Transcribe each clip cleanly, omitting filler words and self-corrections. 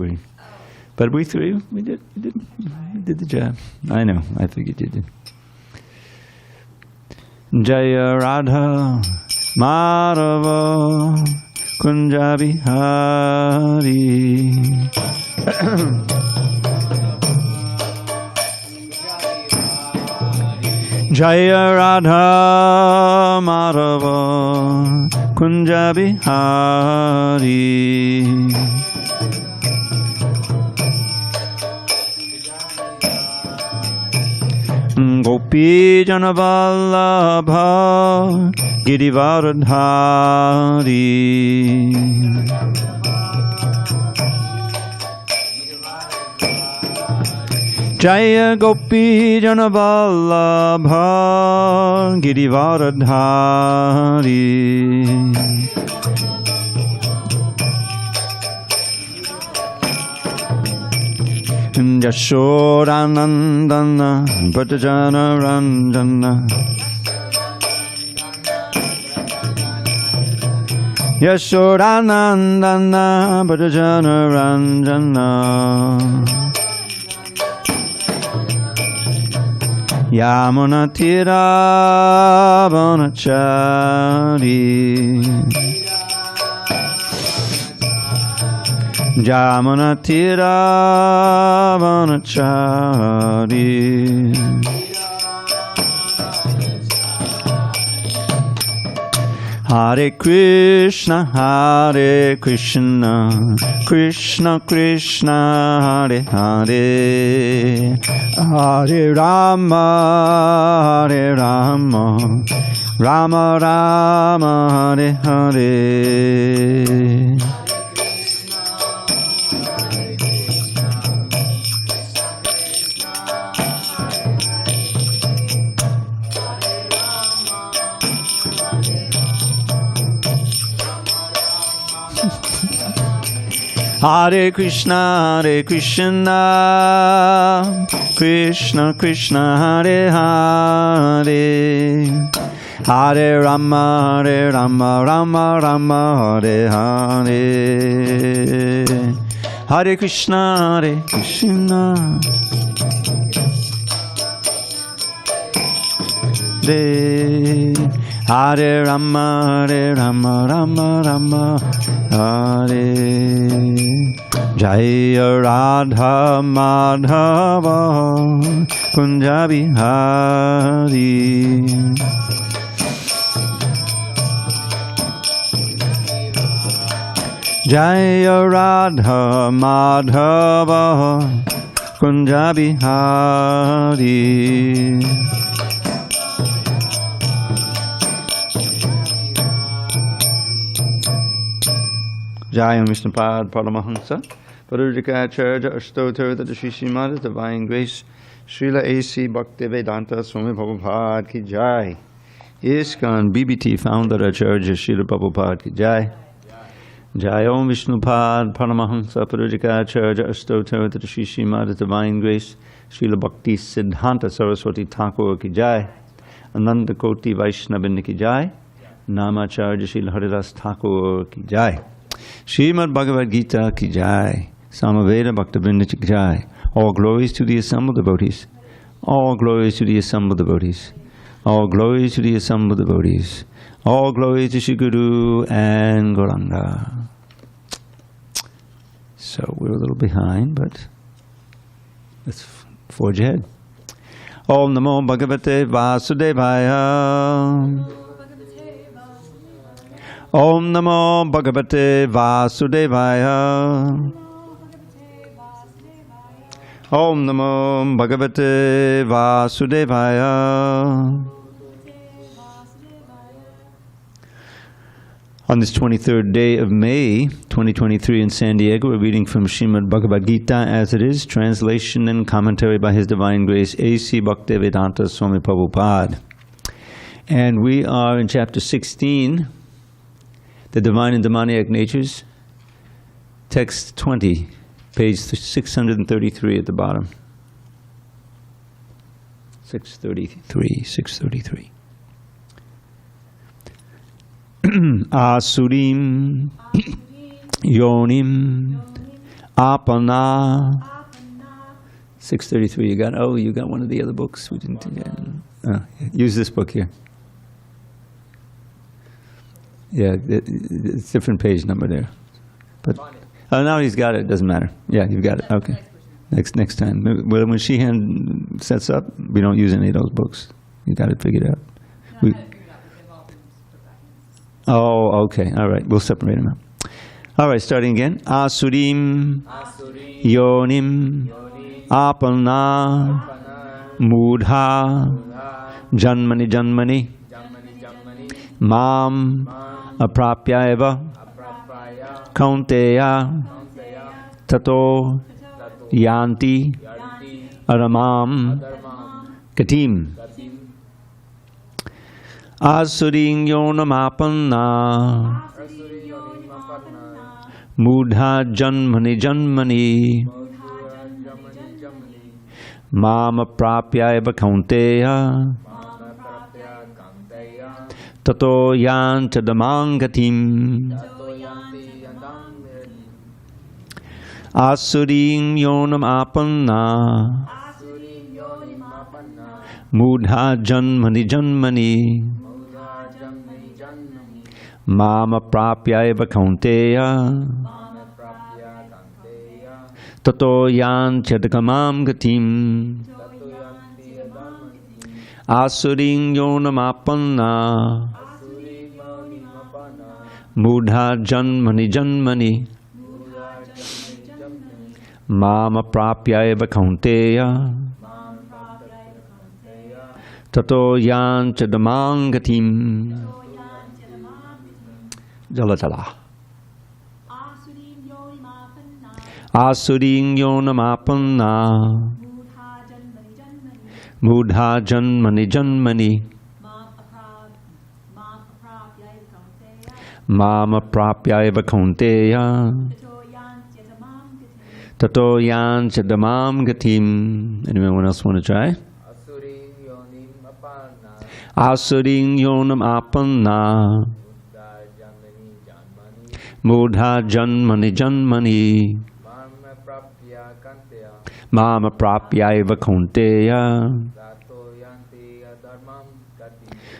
we. But we three, we did the job. I know. I figured you did. Jaya Radha Madhava Kunja Bihari. Jaya Radha Madhava Kunja Bihari. Gopi Jana Vallabha Girivardhari. Jaya Gopi Jana Vallabha Girivardhari. Yashodanandana Bhattacana Ranjana. Yashodanandana Bhattacana Ranjana. Yamuna Tira Vanachari. Jamana Tira Vanachari. Hare Krishna, Hare Krishna, Krishna Krishna, Hare Hare, Hare Rama, Hare Rama, Rama Rama, Hare Hare. Hare Krishna, Krishna Krishna, Hare Hare, Hare Rama, Rama Rama, Hare Hare, Hare Krishna, Hare Rama, Rama Rama, Hare. Jaya Radha Madhava Kunja Bihari. Jaya Radha Madhava Kunja Bihari. Jayam Vishnupad Paramahansa Parujikacharya Ashtotar that Shri Srimad Divine Grace Srila A.C. Bhaktivedanta Swami Prabhupada Ki Jai. ISKCON BBT Founder Acharya Srila Prabhupada Ki Jai. Jayam Vishnupad Paramahansa Parujikacharya Ashtotar that Shri Srimad Divine Grace Srila Bhakti Siddhanta Saraswati Thakur Ki Jai. Ananda Koti Vaishnavin Ki Jai. Namacharya Srila Haridas Thakur Ki Jai. Srimad Bhagavad Gita Ki Jai. Samaveda Bhaktivinoda Ki Jai. All glories to the assembled devotees. All glories to the assembled devotees. All glories to the assembled devotees. All glories to Shri Guru and Gauranga. So we're a little behind, but let's forge ahead. Om Namo Bhagavate Vasudevaya. Om Namo Bhagavate Vasudevaya. Om Namo Bhagavate Vasudevaya. On this 23rd day of May, 2023 in San Diego, we're reading from Srimad Bhagavad Gita as it is, translation and commentary by His Divine Grace, A.C. Bhaktivedanta Swami Prabhupada. And we are in chapter 16, The Divine and Demoniac Natures, text 20, page 633 at the bottom. 633. Asurim yonim Apana. 633. You got? Oh, you got one of the other books. We didn't. Use this book here. Yeah, it's different page number there. But now he's got it. Doesn't matter. Yeah, you've got it. Okay. Next time. When Sheehan sets up, we don't use any of those books. You got it figured out. Oh, okay. All right. We'll separate them out. All right. Starting again. Asurim yonim apana mudha janmani janmani mam aprapya eva kaunteya tato yanti aramam katim asuring yonamapanna mudha janmani janmani mama prapya eva kaunteya tato yanta damangatim asuring yonam apanna mudha janmani janmani mama prapya eva kaunteya tato yanta dagamam gatim asuring yonam apanna mudha janmani janmani mama prapya eva kaunteya tato yanta damangatim. Jalatala. Asuring yonamapanna mudha janmani janmani mama prapya eva kaunteya tato yanta damam gatim. Anyone else want to try? Asuring yonam apanna mudha janmani janmani mama prapya eva kaunteya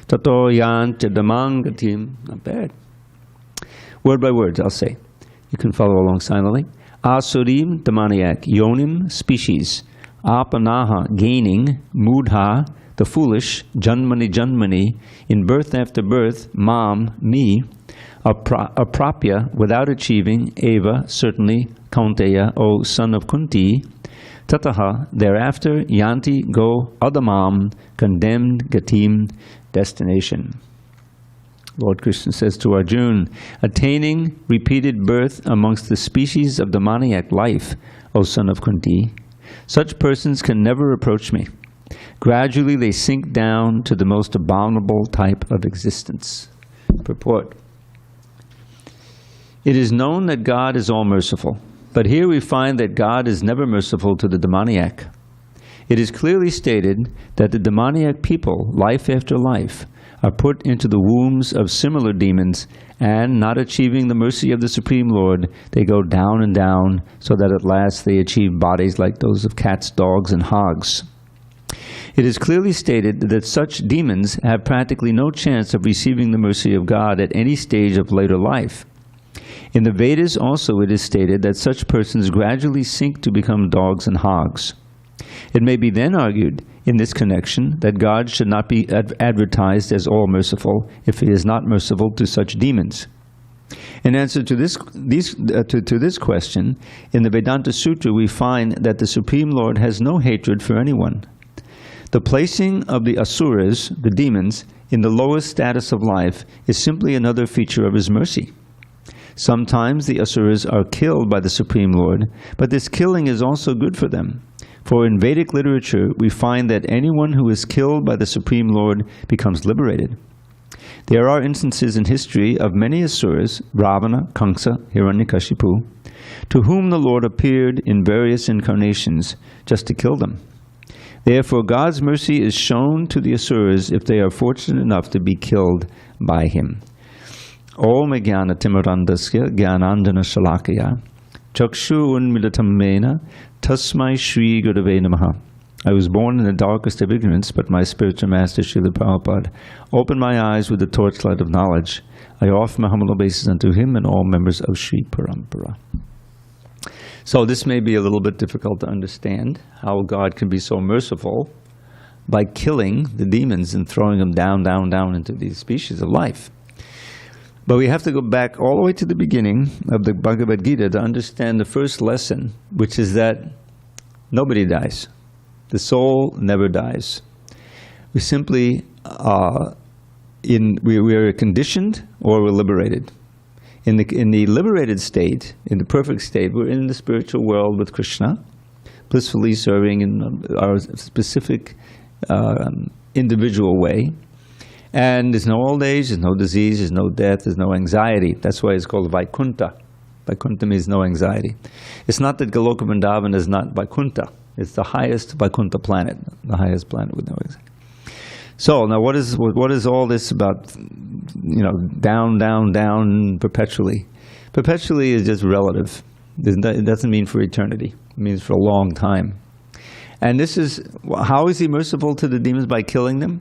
tato yanta damam gatim. Not bad. Word by word, I'll say. You can follow along silently. Asurim, demoniac. Yonim, species. Apanaha, gaining. Mudha, the foolish. Janmani, janmani, in birth after birth. Mam, me. Aprapya, without achieving. Eva, certainly. Kaunteya, O son of Kunti. Tataha, thereafter. Yanti, go. Adamam, condemned. Gatim, destination. Lord Krishna says to Arjuna, attaining repeated birth amongst the species of demoniac life, O son of Kunti, such persons can never approach me. Gradually they sink down to the most abominable type of existence. Purport. It is known that God is all-merciful, but here we find that God is never merciful to the demoniac. It is clearly stated that the demoniac people, life after life, are put into the wombs of similar demons, and, not achieving the mercy of the Supreme Lord, they go down and down, so that at last they achieve bodies like those of cats, dogs, and hogs. It is clearly stated that such demons have practically no chance of receiving the mercy of God at any stage of later life. In the Vedas also it is stated that such persons gradually sink to become dogs and hogs. It may be then argued in this connection that God should not be advertised as all-merciful if he is not merciful to such demons. In answer to this question, in the Vedanta Sutra we find that the Supreme Lord has no hatred for anyone. The placing of the asuras, the demons, in the lowest status of life is simply another feature of his mercy. Sometimes the asuras are killed by the Supreme Lord, but this killing is also good for them. For in Vedic literature, we find that anyone who is killed by the Supreme Lord becomes liberated. There are instances in history of many asuras, Ravana, Kamsa, Hiranyakashipu, to whom the Lord appeared in various incarnations just to kill them. Therefore, God's mercy is shown to the asuras if they are fortunate enough to be killed by him. Om Jnana Timurandasya Jnanandana Shalakaya Chakshu unmilatam mena tasmai Shri Gurave Namaha. I was born in the darkest of ignorance, but my spiritual master, Srila Prabhupada, opened my eyes with the torchlight of knowledge. I offer my humble obeisances unto him and all members of Sri Parampara. So this may be a little bit difficult to understand, how God can be so merciful by killing the demons and throwing them down, down, down into these species of life. But we have to go back all the way to the beginning of the Bhagavad Gita to understand the first lesson, which is that nobody dies. The soul never dies. We simply we are conditioned or we're liberated. In the liberated state, in the perfect state, we're in the spiritual world with Krishna, blissfully serving in our specific individual way. And there's no old age, there's no disease, there's no death, there's no anxiety. That's why it's called Vaikuntha. Vaikuntha means no anxiety. It's not that Goloka Vrindavan is not Vaikuntha. It's the highest Vaikuntha planet, the highest planet with no anxiety. So now what is all this about, down, down, down perpetually? Perpetually is just relative. It doesn't mean for eternity. It means for a long time. And this is, how is he merciful to the demons? By killing them?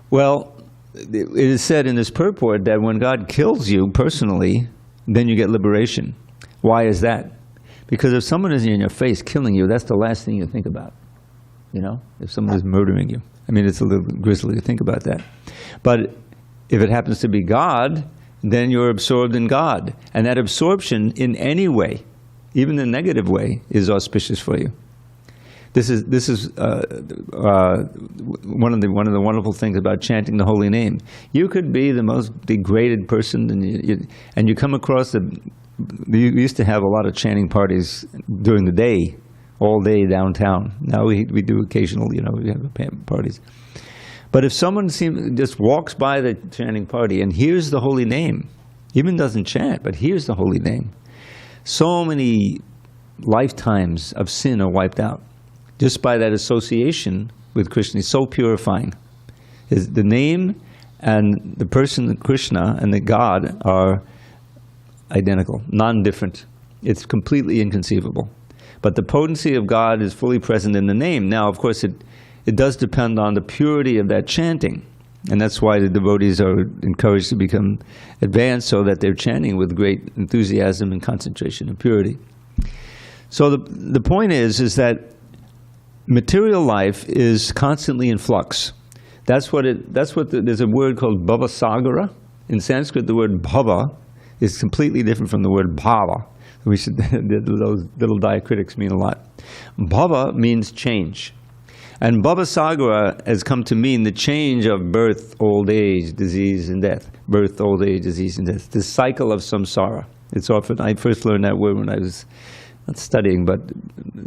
Well, it is said in this purport that when God kills you personally, then you get liberation. Why is that? Because if someone is in your face killing you, that's the last thing you think about. If someone is murdering you. I mean, it's a little grisly to think about that. But if it happens to be God, then you're absorbed in God. And that absorption in any way, even the negative way, is auspicious for you. This is one of the wonderful things about chanting the holy name. You could be the most degraded person, and you come across we used to have a lot of chanting parties during the day, all day downtown. Now we do occasional, we have parties. But if someone just walks by the chanting party and hears the holy name, even doesn't chant, but hears the holy name, so many lifetimes of sin are wiped out. Just by that association with Krishna is so purifying. The name and the person, Krishna, and the God are identical, non-different. It's completely inconceivable. But the potency of God is fully present in the name. Now, of course, it does depend on the purity of that chanting. And that's why the devotees are encouraged to become advanced, so that they're chanting with great enthusiasm and concentration and purity. So the point is that material life is constantly in flux. There's a word called bhavasagara. In Sanskrit, the word bhava is completely different from the word bhava. Those little diacritics mean a lot. Bhava means change. And bhavasagara has come to mean the change of birth, old age, disease, and death. Birth, old age, disease, and death. This cycle of samsara. I first learned that word when I was not studying, but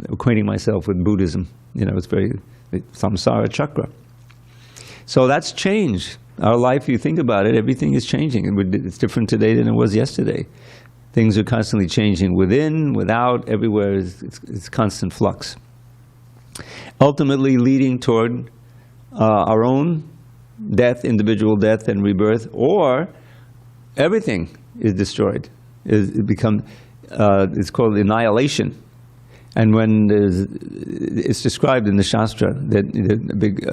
acquainting myself with Buddhism. It's very samsara chakra. So that's change. Our life, you think about it, everything is changing. It's different today than it was yesterday. Things are constantly changing within, without, everywhere. It's constant flux. Ultimately leading toward our own death, individual death and rebirth, or everything is destroyed. It's called annihilation. And when it's described in the Shastra that a big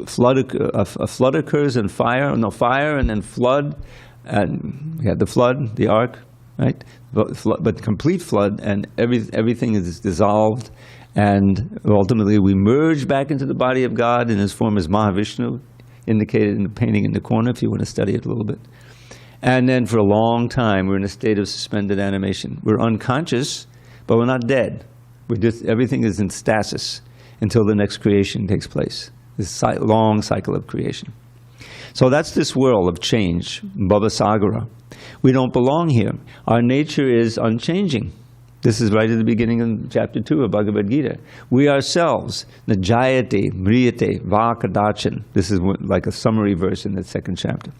flood occurs and fire and then flood, and we had the flood, the ark, right? But complete flood, and everything is dissolved, and ultimately we merge back into the body of God in his form as Mahavishnu, indicated in the painting in the corner if you want to study it a little bit. And then for a long time we're in a state of suspended animation. We're unconscious, but we're not dead. Everything is in stasis until the next creation takes place. This long cycle of creation. So that's this world of change, bhavasagara. We don't belong here. Our nature is unchanging. This is right at the beginning of chapter 2 of Bhagavad Gita. We ourselves, najayate, mriyate, va kadachan. This is like a summary verse in the second chapter.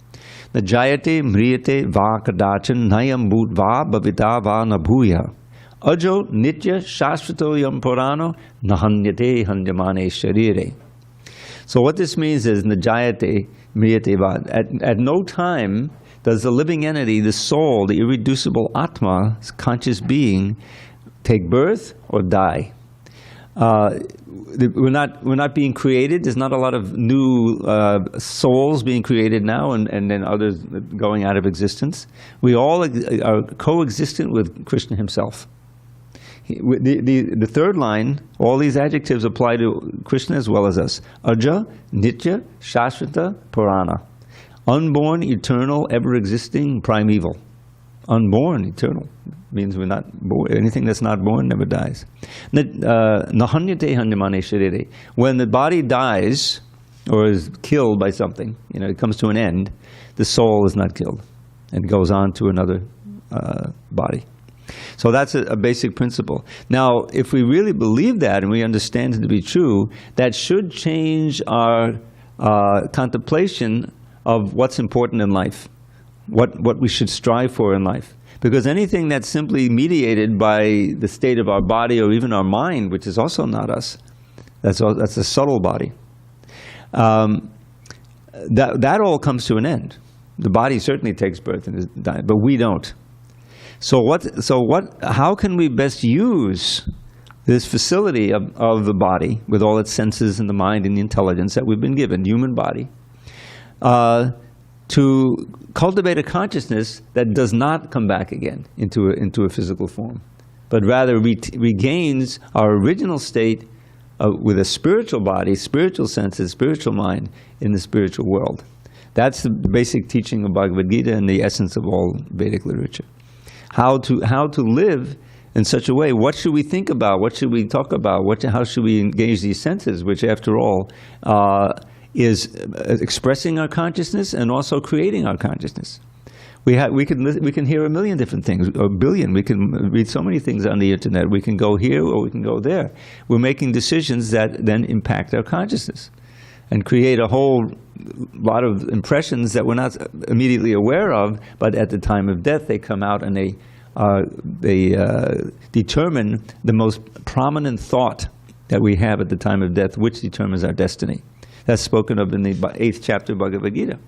Najayate, mriyate, va kadachan, nayam bhut va bhavita va nabhuya. Ajo nitya shastrato yam purano nahanyate hanyamane sharire. So what this means is najayate, mriyate va. At no time does the living entity, the soul, the irreducible Atma, conscious being, take birth or die? We're not being created. There's not a lot of new souls being created now, and then others going out of existence. We all are coexistent with Krishna himself. The third line, all these adjectives apply to Krishna as well as us. Aja, Nitya, Shasvata, Purana. Unborn, eternal, ever-existing, primeval. Unborn, eternal. Means we're not born. Anything that's not born never dies. Nahanyate hanyamane sharire. When the body dies or is killed by something, it comes to an end, the soul is not killed and goes on to another body. So that's a basic principle. Now, if we really believe that and we understand it to be true, that should change our contemplation of what's important in life, what we should strive for in life. Because anything that's simply mediated by the state of our body or even our mind, which is also not us, that's a subtle body, that all comes to an end. The body certainly takes birth and dies, but we don't. How can we best use this facility of the body with all its senses and the mind and the intelligence that we've been given, human body, to cultivate a consciousness that does not come back again into a physical form, but rather regains our original state with a spiritual body, spiritual senses, spiritual mind in the spiritual world. That's the basic teaching of Bhagavad Gita and the essence of all Vedic literature. How to live in such a way. What should we think about? What should we talk about? How should we engage these senses, which after all is expressing our consciousness and also creating our consciousness. We can hear a million different things, or a billion. We can read so many things on the internet. We can go here or we can go there. We're making decisions that then impact our consciousness and create a whole lot of impressions that we're not immediately aware of, but at the time of death they come out and they determine the most prominent thought that we have at the time of death, which determines our destiny. That's spoken of in the 8th chapter of Bhagavad Gita.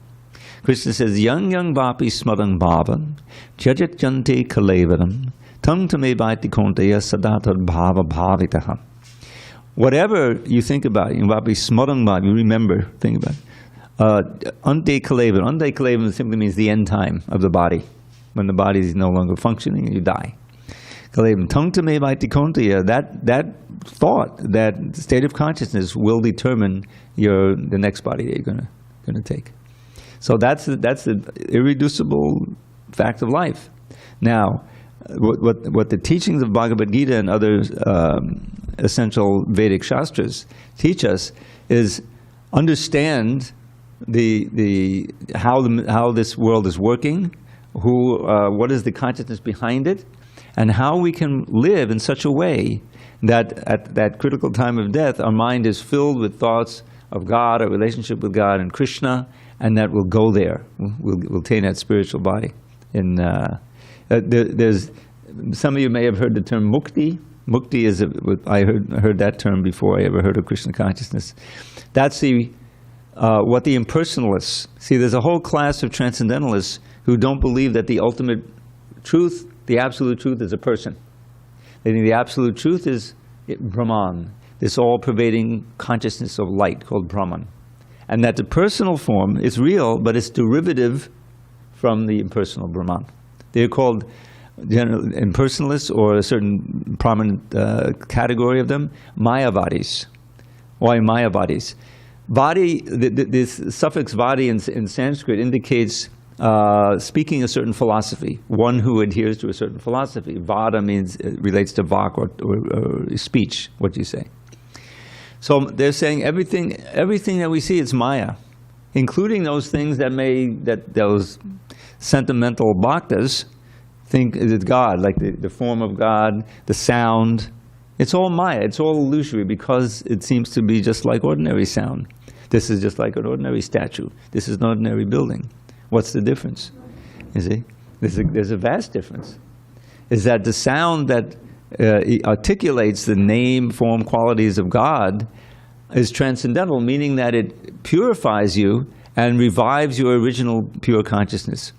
Krishna says, Yang vapi smadang bhavan, jajat jante kalevaram, tam tame bhaiti konteya sadatad bhava bhavitaha. Whatever you think about, yang vapi smadang bhavan, you remember, think about it. Ante kalevaram. Ante kalevaram simply means the end time of the body. When the body is no longer functioning, you die. Kalevaram. Tam tame bhaiti konteya. That thought, that state of consciousness will determine the next body that you're going to take. So that's the irreducible fact of life. Now, what the teachings of Bhagavad Gita and other essential Vedic Shastras teach us is understand how this world is working, what is the consciousness behind it, and how we can live in such a way that at that critical time of death, our mind is filled with thoughts of God, our relationship with God and Krishna, and that we'll go there. We'll attain that spiritual body. There's some of you may have heard the term mukti. Mukti is I heard that term before I ever heard of Krishna consciousness. That's what the impersonalists see. There's a whole class of transcendentalists who don't believe that the ultimate truth, the absolute truth, is a person. They think the absolute truth is Brahman, this all-pervading consciousness of light called Brahman. And that the personal form is real, but it's derivative from the impersonal Brahman. They're called impersonalists, or a certain prominent category of them, Mayavadis. Why Mayavadis? Vadi, this suffix vadi in Sanskrit indicates speaking a certain philosophy, one who adheres to a certain philosophy. Vada means, it relates to vak or speech, what you say. So they're saying everything that we see is Maya, including those things that those sentimental bhaktas think is God, like the form of God, the sound. It's all Maya, it's all illusory because it seems to be just like ordinary sound. This is just like an ordinary statue. This is an ordinary building. What's the difference? You see? There's a vast difference. Is that the sound that articulates the name, form, qualities of God is transcendental, meaning that it purifies you and revives your original pure consciousness.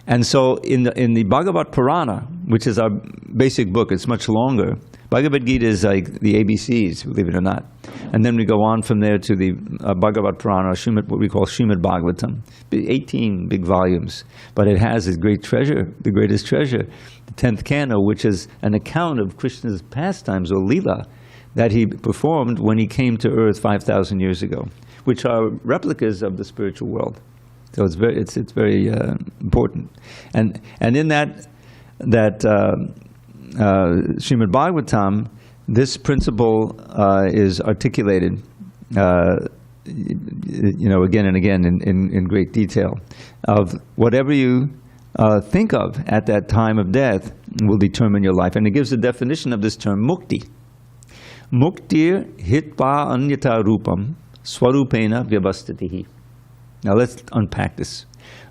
And so in the Bhagavad Purana, which is our basic book, it's much longer. Bhagavad Gita is like the ABCs, believe it or not. And then we go on from there to the Bhagavad Purana, what we call Srimad Bhagavatam. 18 big volumes. But it has a great treasure, the greatest treasure, the 10th canto, which is an account of Krishna's pastimes, or Leela, that he performed when he came to earth 5,000 years ago, which are replicas of the spiritual world. So it's very important. And in that Srimad Bhagavatam, this principle is articulated, again and again in great detail, of whatever you think of at that time of death will determine your life. And it gives a definition of this term, mukti. Muktir hitva anyata rupam swarupena vyavastatihi. Now let's unpack this.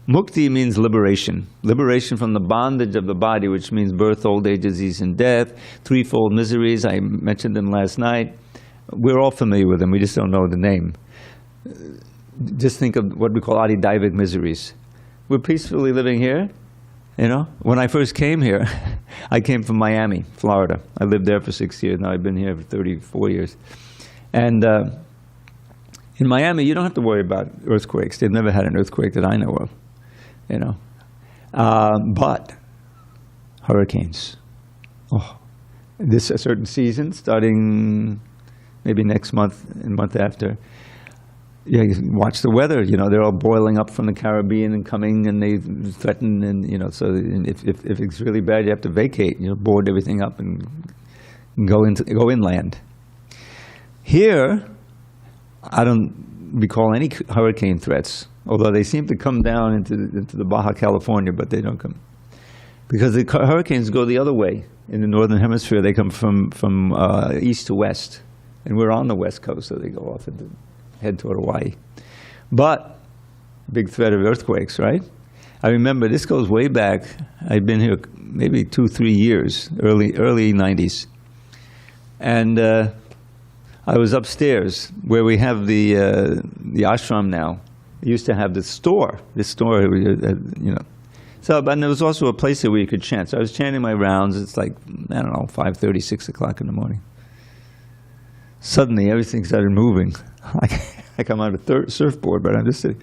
Mukti means liberation. Liberation from the bondage of the body, which means birth, old age, disease, and death. Threefold miseries, I mentioned them last night. We're all familiar with them, we just don't know the name. Just think of what we call adidaivic miseries. We're peacefully living here, When I first came here, I came from Miami, Florida. I lived there for 6 years, now I've been here for 34 years. And in Miami, you don't have to worry about earthquakes. They've never had an earthquake that I know of, But hurricanes. Oh, this a certain season, starting maybe next month and month after. Yeah, you watch the weather. They're all boiling up from the Caribbean and coming, and they threaten, and So if it's really bad, you have to vacate. Board everything up and go inland. Here, I don't recall any hurricane threats, although they seem to come down into the Baja California, but they don't come. Because the hurricanes go the other way. In the northern hemisphere, they come from east to west. And we're on the west coast, so they go off and head toward Hawaii. But, big threat of earthquakes, right? I remember, this goes way back. I've been here maybe 2-3 years, early 90s. And I was upstairs where we have the ashram now. We used to have this store, So, and there was also a place there where you could chant. So I was chanting my rounds. It's like, 5:30, 6 o'clock in the morning. Suddenly, everything started moving. I come out of a surfboard, but I'm just sitting.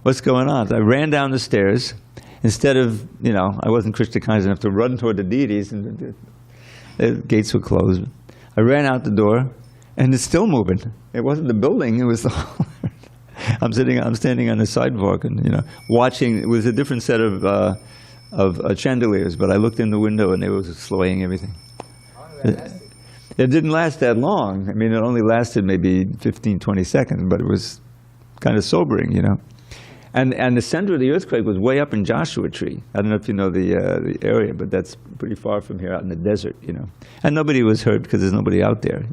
What's going on? So I ran down the stairs. Instead of, I wasn't Krishna conscious enough to run toward the deities, and the gates were closed. I ran out the door. And it's still moving. It wasn't the building, it was the whole I'm standing on the sidewalk and, watching. It was a different set of chandeliers, but I looked in the window and they were swaying everything. It didn't last that long. I mean, it only lasted maybe 15, 20 seconds, but it was kind of sobering, And the center of the earthquake was way up in Joshua Tree. I don't know if you know the area, but that's pretty far from here out in the desert, And nobody was hurt because there's nobody out there,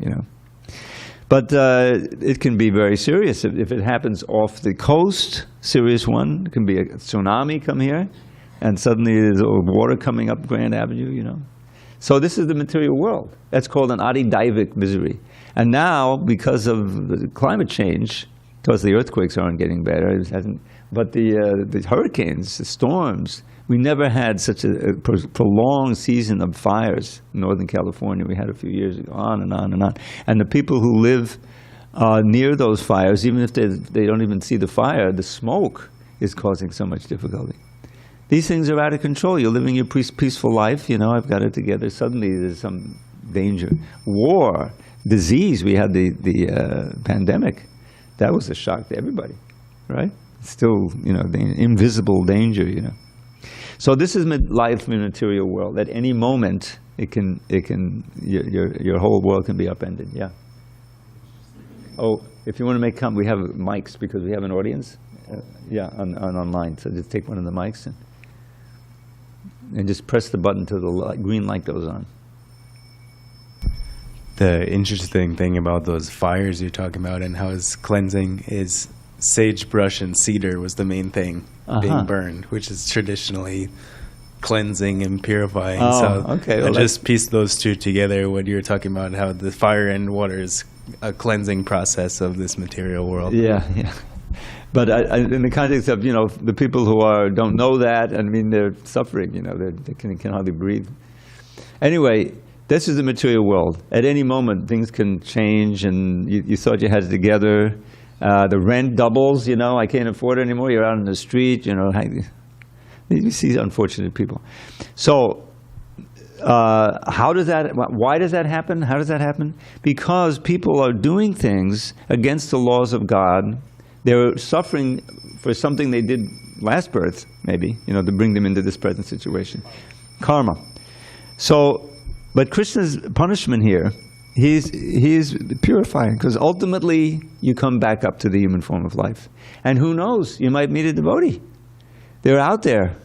But it can be very serious. If it happens off the coast, serious one. It can be a tsunami come here, and suddenly there's water coming up Grand Avenue, So this is the material world. That's called an adidaivic misery. And now, because of the climate change, because the earthquakes aren't getting better, but the hurricanes, the storms, we never had such a prolonged season of fires in Northern California. We had a few years ago, on and on and on. And the people who live near those fires, even if they don't even see the fire, the smoke is causing so much difficulty. These things are out of control. You're living your peaceful life, I've got it together. Suddenly there's some danger. War, disease, we had the pandemic. That was a shock to everybody, right? Still, the invisible danger, So this is life in the material world. At any moment, your whole world can be upended. Yeah. Oh, if you want to make comment, we have mics because we have an audience. Online. So just take one of the mics and just press the button till the green light goes on. The interesting thing about those fires you're talking about and how it's cleansing is sagebrush and cedar was the main thing being burned, which is traditionally cleansing and purifying. Okay. Well, I just pieced those two together when you were talking about how the fire and water is a cleansing process of this material world. Yeah. But in the context of, the people who don't know that, I mean, they're suffering, they can hardly breathe. Anyway, this is the material world. At any moment, things can change, and you thought you had it together. The rent doubles, I can't afford it anymore. You're out in the street, You see unfortunate people. So, why does that happen? How does that happen? Because people are doing things against the laws of God. They're suffering for something they did last birth, maybe, to bring them into this present situation. Karma. So, but Krishna's punishment here, he's purifying, because ultimately you come back up to the human form of life. And who knows, you might meet a devotee. They're out there.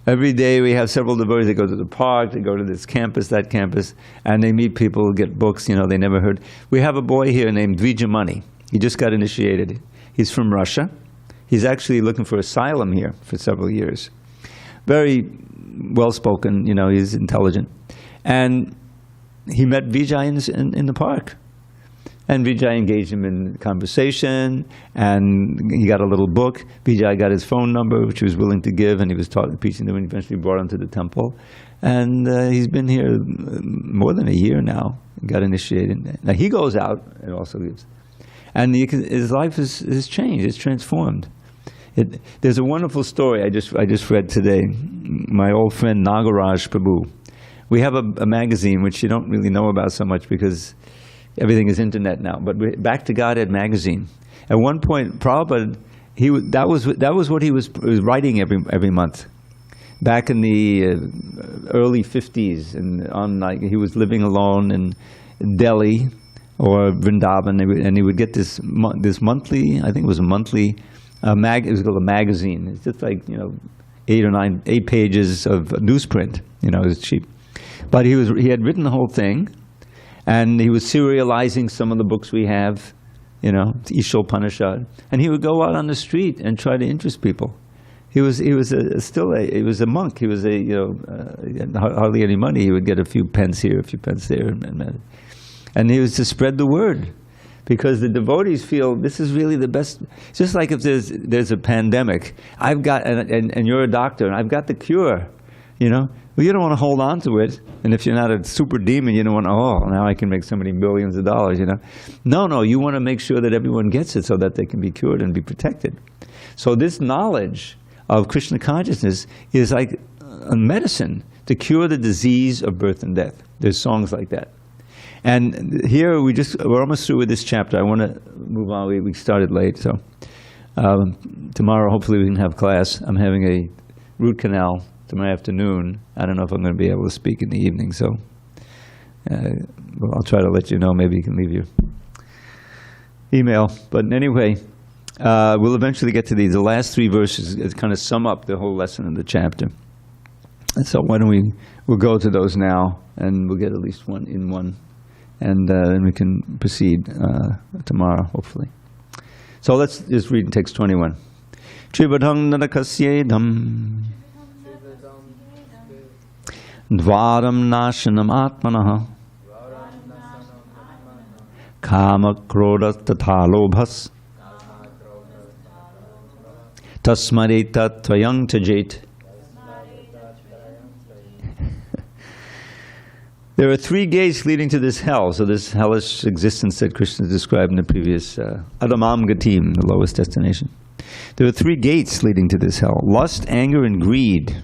Every day we have several devotees. They go to the park, they go to this campus, that campus, and they meet people, get books, they never heard. We have a boy here named Dvijamani. He just got initiated. He's from Russia. He's actually looking for asylum here for several years. Very well-spoken, he's intelligent. And he met Vijay in the park. And Vijay engaged him in conversation, and he got a little book. Vijay got his phone number, which he was willing to give, and he was preaching to him, and eventually brought him to the temple. And he's been here more than a year now, got initiated. Now he goes out and also gives. And his life is changed, it's transformed. There's a wonderful story I just read today. My old friend Nagaraj Prabhu. We have a magazine which you don't really know about so much because everything is internet now. But Back to Godhead magazine. At one point, Prabhupada, that was what he was writing every month. Back in the early 50s, and he was living alone in Delhi or Vrindavan, and he would get this monthly, I think it was a monthly it was called a magazine. It's just like 8 pages of newsprint. It was cheap. But he had written the whole thing, and he was serializing some of the books we have, Ishopanishad, and he would go out on the street and try to interest people. He was a monk. He was hardly any money. He would get a few pence here, a few pence there, and he was to spread the word, because the devotees feel this is really the best. It's just like if there's a pandemic, I've got and you're a doctor, and I've got the cure, Well, you don't want to hold on to it, and if you're not a super demon, you don't want to, now I can make so many millions of dollars, No, you want to make sure that everyone gets it so that they can be cured and be protected. So this knowledge of Krishna consciousness is like a medicine to cure the disease of birth and death. There's songs like that. And here we're almost through with this chapter. I want to move on. We started late, so tomorrow hopefully we can have class. I'm having a root canal tomorrow afternoon. I don't know if I'm going to be able to speak in the evening, so I'll try to let you know. Maybe you can leave your email. But anyway, we'll eventually get to these. The last 3 verses kind of sum up the whole lesson in the chapter. And so why don't we'll go to those now, and we'll get at least one, and then we can proceed tomorrow, hopefully. So let's just read text 21. Trivadham nadakasyedam dvaram nashanam atmanaha kama krodha tatha lobhas tasmareta tvayang tajet. There are 3 gates leading to this hell, so this hellish existence that Krishna described in the previous Adamam Gatim, the lowest destination. There are 3 gates leading to this hell: lust, anger, and greed.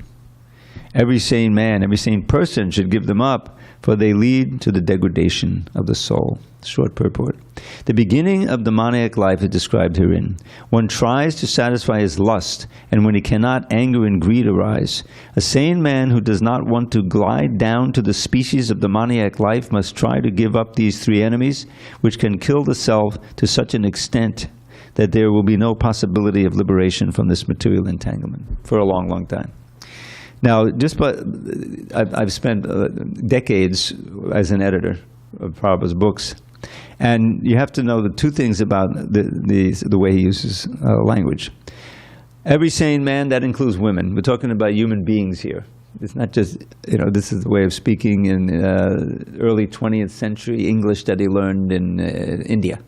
Every sane man, every sane person should give them up, for they lead to the degradation of the soul. Short purport. The beginning of demoniac life is described herein. One tries to satisfy his lust, and when he cannot, anger and greed arise. A sane man who does not want to glide down to the species of demoniac life must try to give up these 3 enemies, which can kill the self to such an extent that there will be no possibility of liberation from this material entanglement for a long, long time. Now, I've spent decades as an editor of Prabhupada's books, and you have to know the 2 things about the way he uses language. Every sane man, that includes women. We're talking about human beings here. It's not just, this is the way of speaking in early 20th century English that he learned in India.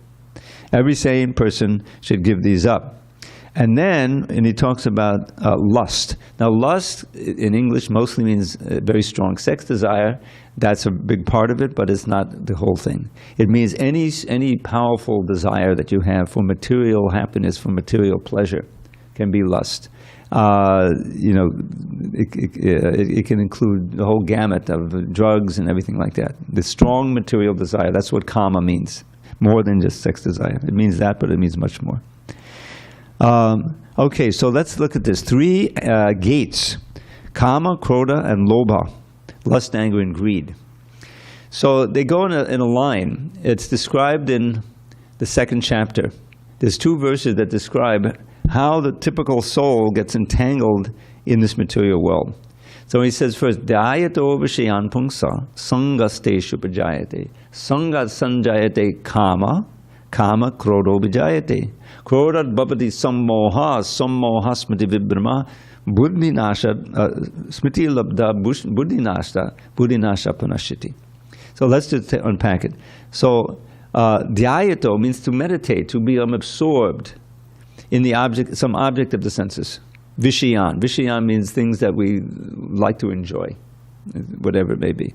Every sane person should give these up. And he talks about lust. Now, lust in English mostly means very strong sex desire. That's a big part of it, but it's not the whole thing. It means any powerful desire that you have for material happiness, for material pleasure, can be lust. It can include the whole gamut of drugs and everything like that. The strong material desire, that's what kama means, more than just sex desire. It means that, but it means much more. Okay, so let's look at this. 3 gates: kama, krodha, and lobha. Lust, anger, and greed. So they go in a line. It's described in the 2nd chapter. There's 2 verses that describe how the typical soul gets entangled in this material world. So he says first, Dhyato vishayan pungsa sangasteshu pajayate. Sangat sanjayate kama, kama krodho vijayate. Krodhat bhavati sammoha, sammoha smriti vibhrama, buddhi nasha, smriti labdha buddhi nasha panashiti. So let's just unpack it. So dhyato means to meditate, to become absorbed in the object, some object of the senses. Vishayan. Vishayan means things that we like to enjoy, whatever it may be.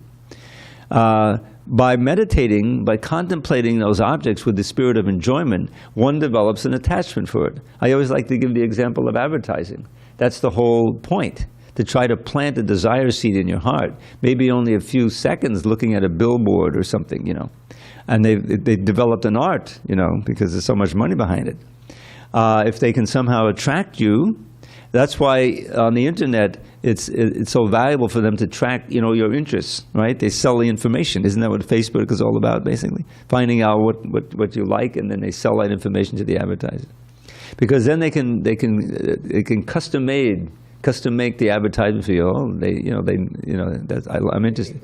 By meditating, by contemplating those objects with the spirit of enjoyment, one develops an attachment for it. I always like to give the example of advertising. That's the whole point, to try to plant a desire seed in your heart. Maybe only a few seconds looking at a billboard or something, And they developed an art, because there's so much money behind it. If they can somehow attract you, that's why on the internet it's so valuable for them to track your interests, right? They sell the information. Isn't that what Facebook is all about, basically? Finding out what you like, and then they sell that information to the advertiser. Because then they can custom make the advertisement for you. I'm interested.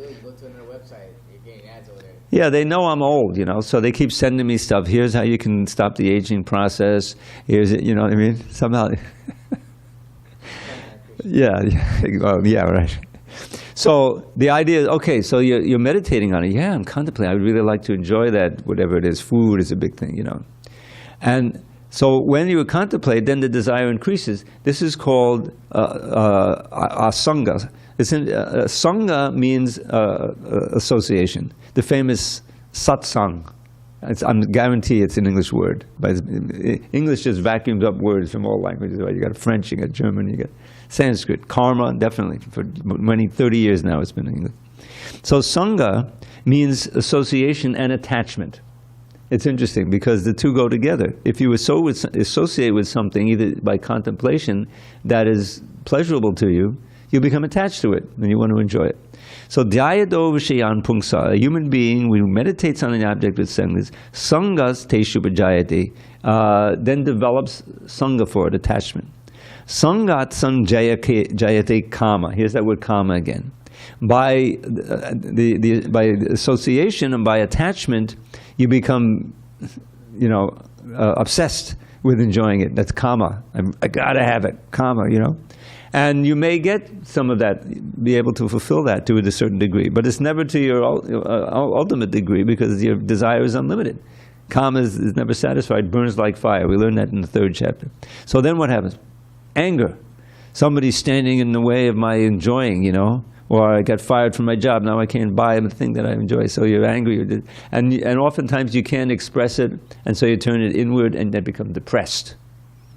Yeah, they know I'm old, so they keep sending me stuff. Here's how you can stop the aging process. Here's it, you know what I mean? Somehow. Yeah, right. So the idea is, okay, so you're meditating on it. Yeah, I'm contemplating. I would really like to enjoy that, whatever it is. Food is a big thing, And so when you contemplate, then the desire increases. This is called asanga. Sangha means association. The famous satsang. I guarantee it's an English word. But English just vacuums up words from all languages. Right? You got French, you got German, you got Sanskrit. Karma, definitely. For 30 years now it's been in English. So sangha means association and attachment. It's interesting because the two go together. If you associate with something, either by contemplation, that is pleasurable to you, you become attached to it and you want to enjoy it. So dhyayado vishayan pungsa, a human being who meditates on an object with sangas, sangas teshu pajayate, then develops sangha for it, attachment. Sangat sanjayate kama. Here's that word kama again. By by association and by attachment, you become, obsessed with enjoying it. That's kama. I gotta have it, kama, And you may get some of that, be able to fulfill that to a certain degree, but it's never to your ultimate degree because your desire is unlimited. Kama is never satisfied, burns like fire. We learned that in the 3rd chapter. So then what happens? Anger. Somebody's standing in the way of my enjoying, or I got fired from my job, now I can't buy the thing that I enjoy. So you're angry, and oftentimes you can't express it, and so you turn it inward and then become depressed.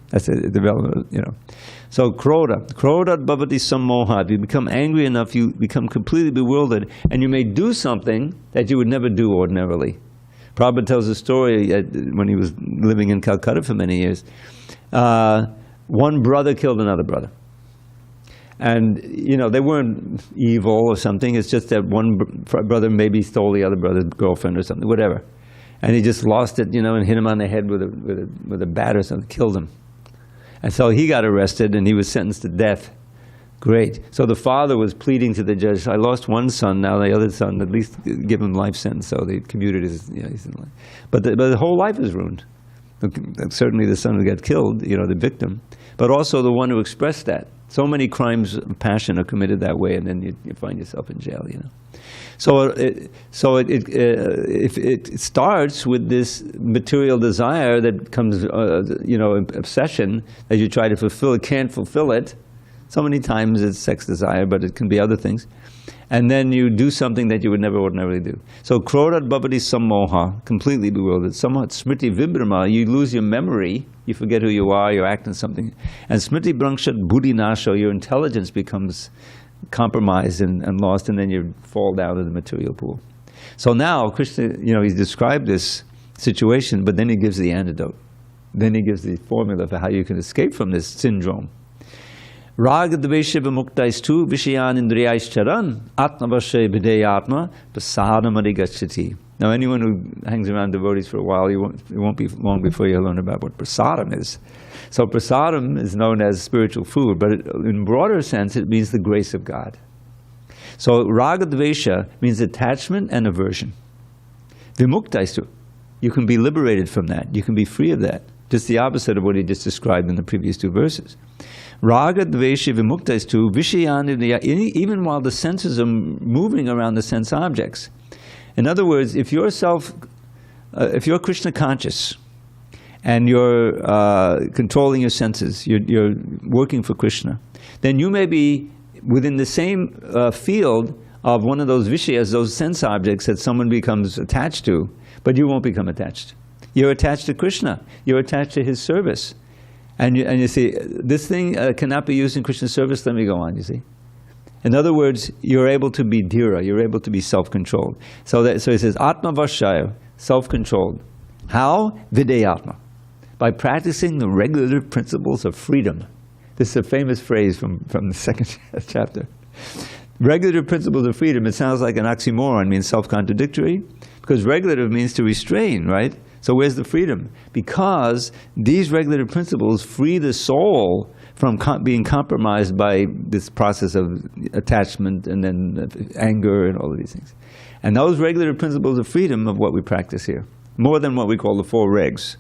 That's a development, So krodha bhavati sammoha. If you become angry enough, you become completely bewildered, and you may do something that you would never do ordinarily. Prabhupada tells a story when he was living in Calcutta for many years. One brother killed another brother. And, they weren't evil or something. It's just that one brother maybe stole the other brother's girlfriend or something, whatever. And he just lost it, and hit him on the head with a bat or something, killed him. And so he got arrested and he was sentenced to death. Great. So the father was pleading to the judge, I lost one son, now the other son, at least give him life sentence. So they commuted his life. But the whole life is ruined. Certainly the son who got killed, the victim, but also the one who expressed that. So many crimes of passion are committed that way, and then you find yourself in jail, So if it starts with this material desire that comes, obsession that you try to fulfill, can't fulfill it. So many times it's sex desire, but it can be other things. And then you do something that you would never ordinarily do. So krodat bhavati sammoha, completely bewildered. Somewhat smriti vibhrama, you lose your memory, you forget who you are, you're acting something. And smriti bhrangshat buddhi nasho, your intelligence becomes compromised and lost, and then you fall down in the material pool. So now Krishna, he's described this situation, but then he gives the antidote. Then he gives the formula for how you can escape from this syndrome. Raga dvesha vimuktais vishayan indriyais charan atmavashe bideyatma prasadamari gacchati. Now anyone who hangs around devotees for a while, it won't be long before you learn about what prasadam is. So prasadam is known as spiritual food, but in broader sense it means the grace of God. So raga dvesha means attachment and aversion. Vimuktais, you can be liberated from that, you can be free of that. Just the opposite of what he just described in the previous two verses. Raga dvesha vimuktais vishayan, even while the senses are moving around the sense objects. In other words, if you're Krishna conscious and you're controlling your senses, you're working for Krishna, then you may be within the same field of one of those vishayas, those sense objects that someone becomes attached to, but you won't become attached. You're attached to Krishna. You're attached to his service. And you see, this thing cannot be used in Krishna's service. Let me go on, you see. In other words, you're able to be dhira, you're able to be self-controlled. So he says, Atma Vashaya, self-controlled. How? Videyatma. By practicing the regulative principles of freedom. This is a famous phrase from the second chapter. Regulative principles of freedom, it sounds like an oxymoron, means self-contradictory, because regulative means to restrain, right? So where's the freedom? Because these regulative principles free the soul from being compromised by this process of attachment and then anger and all of these things. And those regulative principles of freedom of what we practice here. More than what we call the four regs.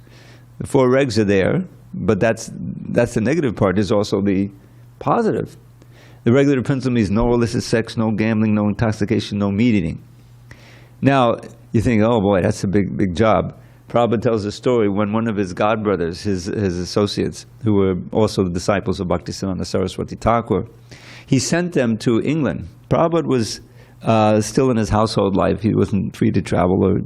The four regs are there, but that's the negative part. There's also the positive. The regulative principle means no illicit sex, no gambling, no intoxication, no meat eating. Now, you think, oh boy, that's a big job. Prabhupada tells a story when one of his godbrothers, his associates, who were also the disciples of Bhaktisiddhanta Saraswati Thakur, he sent them to England. Prabhupada was still in his household life. He wasn't free to travel, or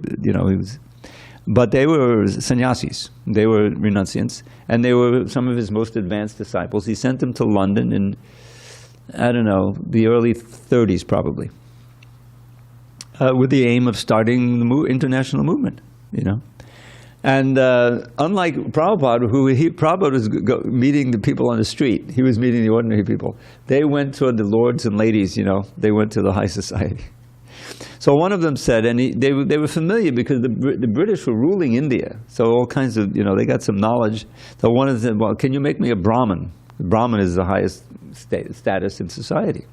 but they were sannyasis. They were renunciants, and they were some of his most advanced disciples. He sent them to London in, I don't know, the early 30s probably, with the aim of starting the international movement, And unlike Prabhupada, Prabhupada was meeting the people on the street. He was meeting the ordinary people. They went toward the lords and ladies, they went to the high society. So one of them said, and they were familiar because the British were ruling India. So all kinds of, they got some knowledge. So one of them said, well, can you make me a Brahmin? The Brahmin is the highest status in society.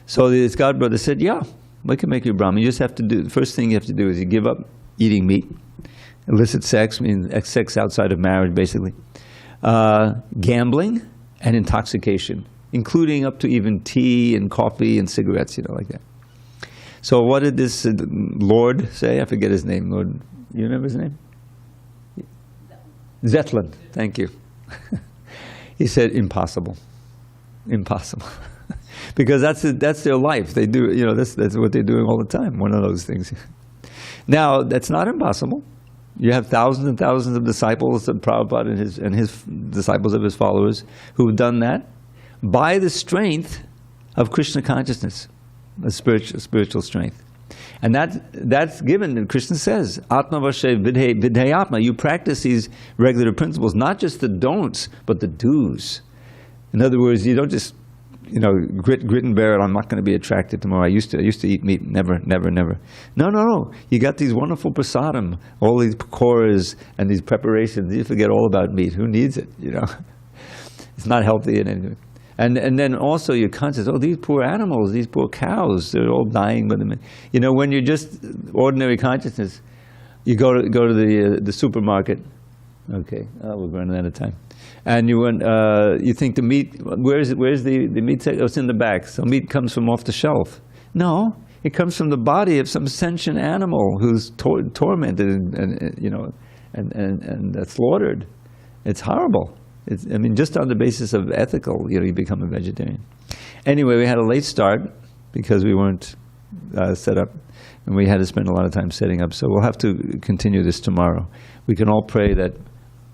So this godbrother said, yeah, we can make you a Brahmin. You just have to do, the first thing you have to do is you give up eating meat. Illicit sex means sex outside of marriage, basically. Gambling and intoxication, including up to even tea and coffee and cigarettes, like that. So what did this Lord say? I forget his name. Lord, you remember his name? Zetland. Thank you. He said, impossible. Impossible. Because that's their life. They do, that's what they're doing all the time, one of those things. Now, that's not impossible. You have thousands and thousands of disciples of Prabhupada and his disciples of his followers who have done that by the strength of Krishna consciousness, a spiritual strength. And that's given, and Krishna says, Atma Vashe Vidhayatma. You practice these regulative principles, not just the don'ts, but the do's. In other words, you don't just grit and bear it. I'm not going to be attracted tomorrow. I used to eat meat. Never. No. You got these wonderful prasadam, all these pakoras and these preparations. You forget all about meat. Who needs it? It's not healthy in any way. And then also you're conscious. Oh, these poor animals, these poor cows. They're all dying by the minute. When you're just ordinary consciousness, you go to the supermarket. Okay, we're running out of time. And you think the meat, where's the meat? Oh, it's in the back. So meat comes from off the shelf. No, it comes from the body of some sentient animal who's tormented and slaughtered. It's horrible. Just on the basis of ethical, you become a vegetarian. Anyway, we had a late start because we weren't set up, and we had to spend a lot of time setting up. So we'll have to continue this tomorrow. We can all pray that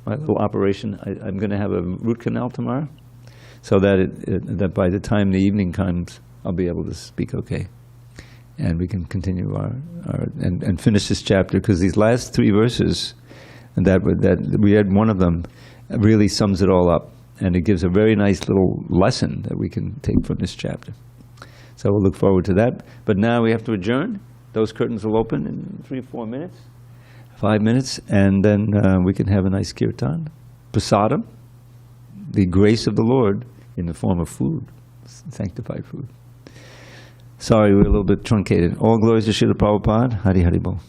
my little operation, I'm going to have a root canal tomorrow, so that that by the time the evening comes, I'll be able to speak okay. And we can continue and finish this chapter, because these last 3 verses, that we had, one of them really sums it all up, and it gives a very nice little lesson that we can take from this chapter. So we'll look forward to that. But now we have to adjourn. Those curtains will open in 3 or 4 minutes, 5 minutes, and then we can have a nice kirtan. Prasadam, the grace of the Lord in the form of food, sanctified food. Sorry, we're a little bit truncated. All glories to Srila Prabhupada. Hari Hari Bol.